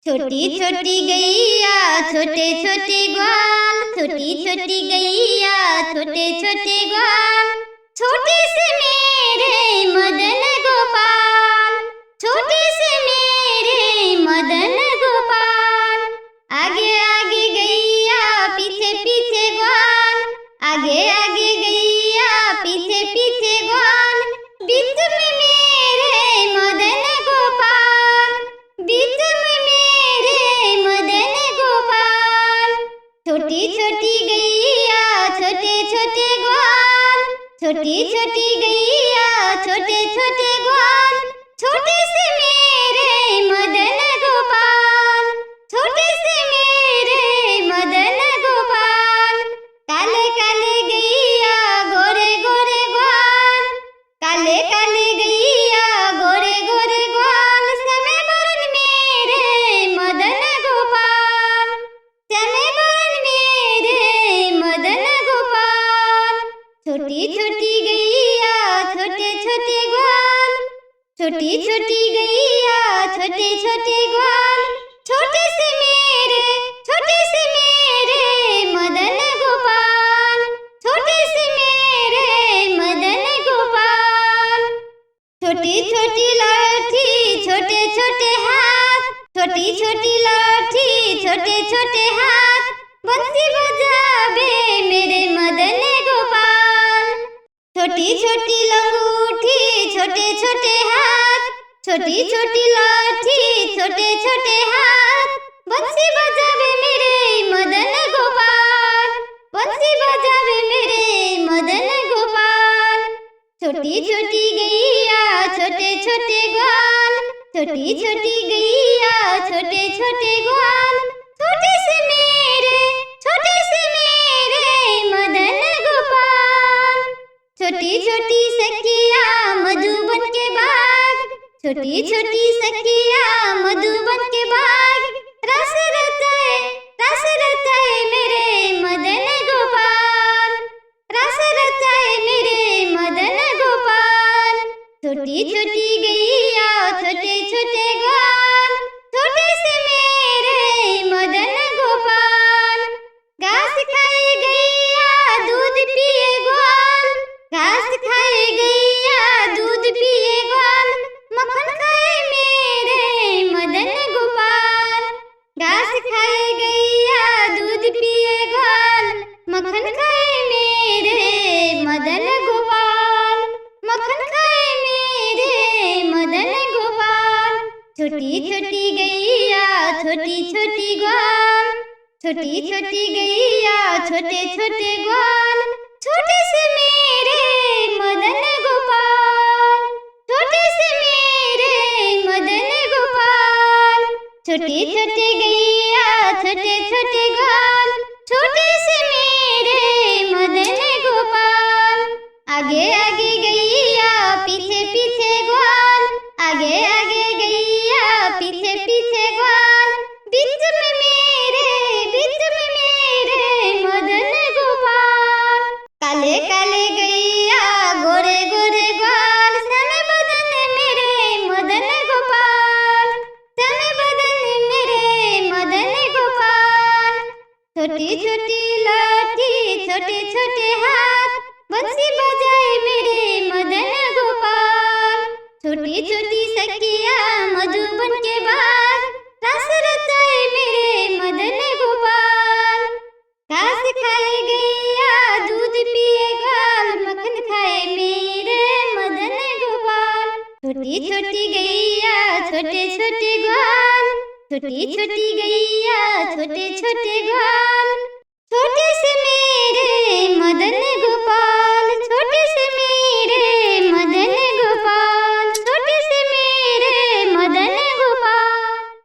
छोटी छोटी गैया छोटे छोटे ग्वाल, छोटी छोटी गैया छोटे छोटे ग्वाल, छोटे से मेरे मदन गोपाल, छोटे से मेरे मदन गोपाल। आगे आगे गैया पीछे पीछे ग्वाल, आगे आगे गैया पीछे पीछे ग्वाल, बीच में मेरे मदन गोपाल, बीच में मेरे मदन गोपाल। छोटी छोटी गैया छोटे छोटे ग्वाल, छोटी छोटी गैया छोटे छोटे ग्वाल, छोटे से मेरे मदन गोपाल, छोटे से मेरे मदन गोपाल। काले काले गैया गोरे गोरे ग्वाल, काले काले गैया गोरे गोरे ग्वाल, समय बरन मेरे मदन गोपाल, समय बरन मेरे मदन गोपाल। छोटी छोटी गैया छोटे छोटे ग्वाल, छोटी छोटी गैया छोटे छोटे ग्वाल, छोटे से मेरे मदन गोपाल, छोटे से मेरे मदन गोपाल। छोटी छोटी लाठी छोटे छोटे हाथ, छोटी छोटी लाठी छोटे छोटे हाथ, बंसी बजावे मेरे मदन गोपाल। छोटी छोटी लंगूठी छोटे छोटे हाथ, छोटी छोटी लाठी छोटे छोटे हाथ, बंसी बजावे मेरे मदन गोपाल, बंसी बजावे मेरे मदन गोपाल। छोटी छोटी गैया छोटे छोटे ग्वाल, छोटी छोटी गैया छोटे छोटे ग्वाल, छोटे से मेरे मदन गोपाल। छोटी छोटी सखिया मधुबन के बाग, छोटी छोटी सखिया मधुबन के बाग, रस रचाए मेरे मदन गोपाल, रस रचाए मेरे मदन गोपाल। छोटी छोटी गैया छोटे छोटे ग्वाल, छोटे से मेरे मदन गोपाल। घास खाए गैया दूध पिए ग्वाल, घास खाए गैया दूध पिए ग्वाल, मक्खन खाए मेरे मदन गोपाल। घास खाए गैया दूध पिए ग्वाल, मक्खन खाए मेरे मदन गोपाल, मक्खन खाए मेरे मदन गोपाल। छोटी छोटी गैया छोटी छोटी ग्वाल, छोटी छोटी गैया छोटे छोटे ग्वाल, छोटे से मेरे मदन गोपाल, छोटे से मेरे मदन गोपाल। छोटी छोटी गैया छोटे छोटे ग्वाल, छोटे से मेरे मदन गोपाल। आगे आगे गैया पीछे पीछे ग्वाल, आगे आगे गैया पीछे पीछे ग्वाल, बीच में मेरे मदन गोपाल। काले काले गैया गोरे गोरे ग्वाल, समय बदन मेरे मदन गोपाल, समय बदन मेरे मदन गोपाल। छोटी छोटी लाठी छोटे छोटे हाथ, बंसी बजाए मेरे मदन गोपाल। छोटी छोटी सखिया मधुबन के बाग, रस रचाए मेरे मदन गोपाल। घास खाए गैया दूध पिए ग्वाल, मक्खन खाए मेरे मदन गोपाल। छोटी छोटी गैया छोटे छोटे ग्वाल, छोटी छोटी गैया छोटे छोटे ग्वाल, छोटे से मेरे मदन